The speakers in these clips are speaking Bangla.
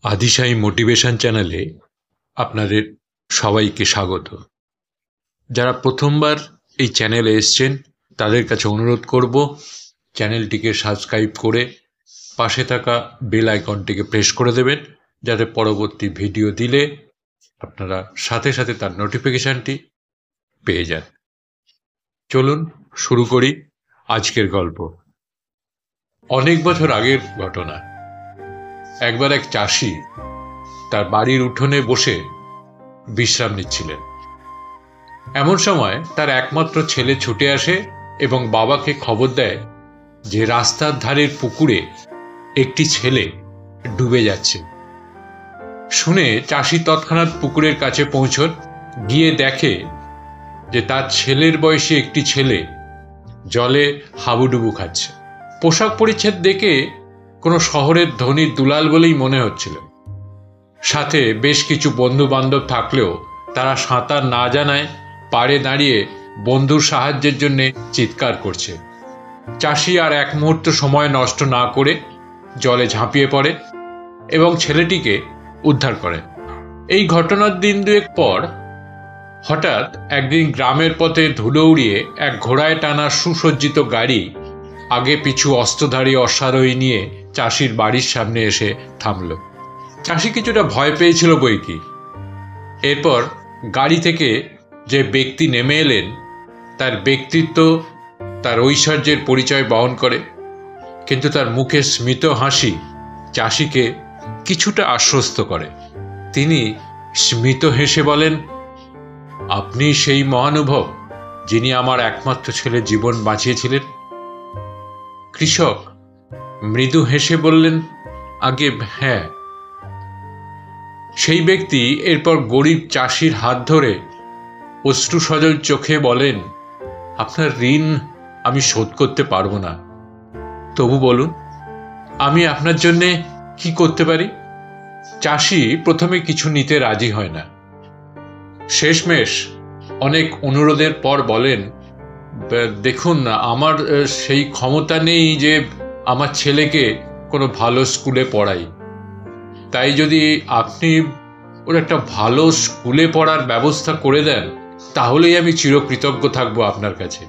আদিশাই মোটিভেশন চ্যানেলে আপনাদের সবাইকে স্বাগত। যারা প্রথমবার এই চ্যানেলে এসছেন তাদের কাছে অনুরোধ করব চ্যানেলটিকে সাবস্ক্রাইব করে পাশে থাকা বেল আইকনটিকে প্রেস করে দেবেন, যাতে পরবর্তী ভিডিও দিলে আপনারা সাথে সাথে তার নোটিফিকেশানটি পেয়ে যান। চলুন শুরু করি আজকের গল্প। অনেক বছর আগের ঘটনা। একবার এক চাষি তার বাড়ির উঠোনে বসে বিশ্রাম নিচ্ছিলেন। এমন সময় তার একমাত্র ছেলে ছুটে আসে এবং বাবাকে খবর দেয় যে রাস্তার ধারের পুকুরে একটি ছেলে ডুবে যাচ্ছে। শুনে চাষি তৎক্ষণাৎ পুকুরের কাছে পৌঁছন, গিয়ে দেখে যে তার ছেলের বয়সী একটি ছেলে জলে হাবুডুবু খাচ্ছে। পোশাক পরিচ্ছদ দেখে কোনো শহরের ধনী দুলাল বলেই মনে হচ্ছিল। সাথে বেশ কিছু বন্ধু বান্ধব থাকলেও তারা সাঁতার না জানায় পাড়ে দাঁড়িয়ে বন্ধুর সাহায্যের জন্য চিৎকার করছে। চাষি আর এক মুহূর্ত সময় নষ্ট না করে জলে ঝাঁপিয়ে পড়ে এবং ছেলেটিকে উদ্ধার করে। এই ঘটনার দিন দুয়েক পর হঠাৎ একদিন গ্রামের পথে ধুলো উড়িয়ে এক ঘোড়ায় টানা সুসজ্জিত গাড়ি আগে পিছু অস্ত্রধারী অশ্বারোহী নিয়ে চাষির বাড়ির সামনে এসে থামল। চাষি কিছুটা ভয় পেয়েছিল বইকি। এরপর গাড়ি থেকে যে ব্যক্তি নেমে এলেন তার ব্যক্তিত্ব তার ঐশ্বর্যের পরিচয় বহন করে, কিন্তু তার মুখে স্মিত হাসি চাষিকে কিছুটা আশ্বস্ত করে। তিনি স্মিত হেসে বলেন, আপনি সেই মহানুভব যিনি আমার একমাত্র ছেলের জীবন বাঁচিয়েছিলেন? কৃষক মৃদু হেসে বললেন, আগে হ্যাঁ। সেই ব্যক্তি এরপর গরিব চাষির হাত ধরে অশ্রুসজল চোখে বলেন, আপনার ঋণ আমি শোধ করতে পারবো না, তবু বলুন আমি আপনার জন্যে কি করতে পারি? চাষি প্রথমে কিছু নিতে রাজি হয় না। শেষমেশ অনেক অনুরোধের পর বলেন, দেখুন আমার সেই ক্ষমতা নেই যে আমার ছেলেকে কোনো ভালো স্কুলে পড়াই, তাই যদি আপনি ওর একটা ভালো স্কুলে পড়ার ব্যবস্থা করে দেন তাহলেই আমি চিরকৃতজ্ঞ থাকবো আপনার কাছে।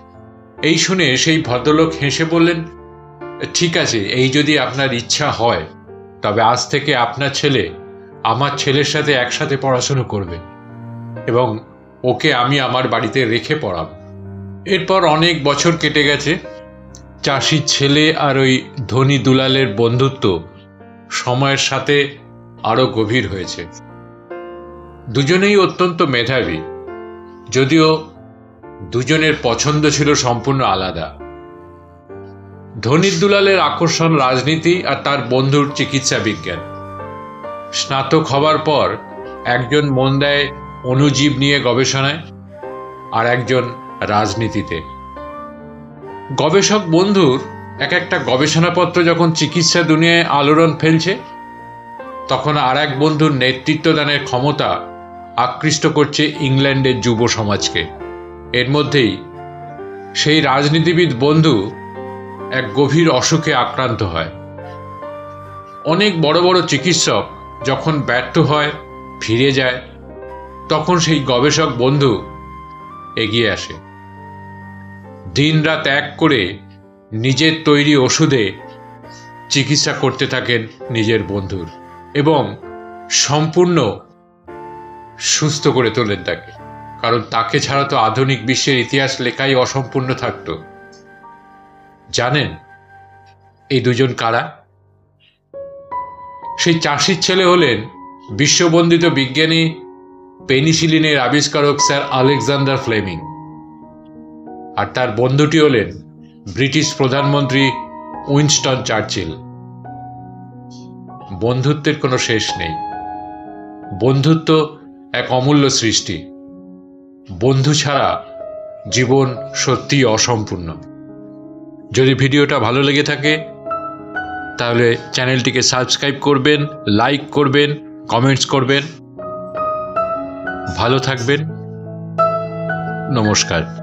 এই শুনে সেই ভদ্রলোক হেসে বললেন, ঠিক আছে, এই যদি আপনার ইচ্ছা হয় তবে আজ থেকে আপনার ছেলে আমার ছেলের সাথে একসাথে পড়াশুনো করবে এবং ওকে আমি আমার বাড়িতে রেখে পড়াব। এরপর অনেক বছর কেটে গেছে। চাষির ছেলে আর ওই ধনী দুলালের বন্ধুত্ব সময়ের সাথে আরো গভীর হয়েছে। দুজনেই অত্যন্ত মেধাবী, যদিও দুজনের পছন্দ ছিল সম্পূর্ণ আলাদা। ধনী দুলালের আকর্ষণ রাজনীতি আর তার বন্ধুর চিকিৎসা বিজ্ঞান। স্নাতক হবার পর একজন মন দেয় অণুজীব নিয়ে গবেষণায় আর একজন রাজনীতিতে। গবেষক বন্ধুর এক একটা গবেষণাপত্র যখন চিকিৎসা দুনিয়ায় আলোড়ন ফেলছে, তখন আর এক বন্ধুর নেতৃত্বদানের ক্ষমতা আকৃষ্ট করছে ইংল্যান্ডের যুব সমাজকে। এর মধ্যেই সেই রাজনীতিবিদ বন্ধু এক গভীর অসুখে আক্রান্ত হয়। অনেক বড় বড় চিকিৎসক যখন ব্যর্থ হয়, ফিরে যায়, তখন সেই গবেষক বন্ধু এগিয়ে আসে। দিনরাত এক করে নিজের তৈরি ওষুধে চিকিৎসা করতে থাকেন নিজের বন্ধুর এবং সম্পূর্ণ সুস্থ করে তোলেন তাকে, কারণ তাকে ছাড়া তো আধুনিক বিশ্বের ইতিহাস লেখাই অসম্পূর্ণ থাকত। জানেন এই দুজন কারা? সেই চাষির ছেলে হলেন বিশ্ববন্দিত বিজ্ঞানী পেনিসিলিনের আবিষ্কারক স্যার আলেকজান্ডার ফ্লেমিং, আর তার বন্ধুটি হলেন ব্রিটিশ প্রধানমন্ত্রী উইনস্টন চার্চিল। বন্ধুত্বের কোনো শেষ নেই। বন্ধুত্ব এক অমূল্য সৃষ্টি। বন্ধু ছাড়া জীবন সত্যিই অসম্পূর্ণ। যদি ভিডিওটা ভালো লেগে থাকে তাহলে চ্যানেলটিকে সাবস্ক্রাইব করবেন, লাইক করবেন, কমেন্টস করবেন। ভালো থাকবেন। নমস্কার।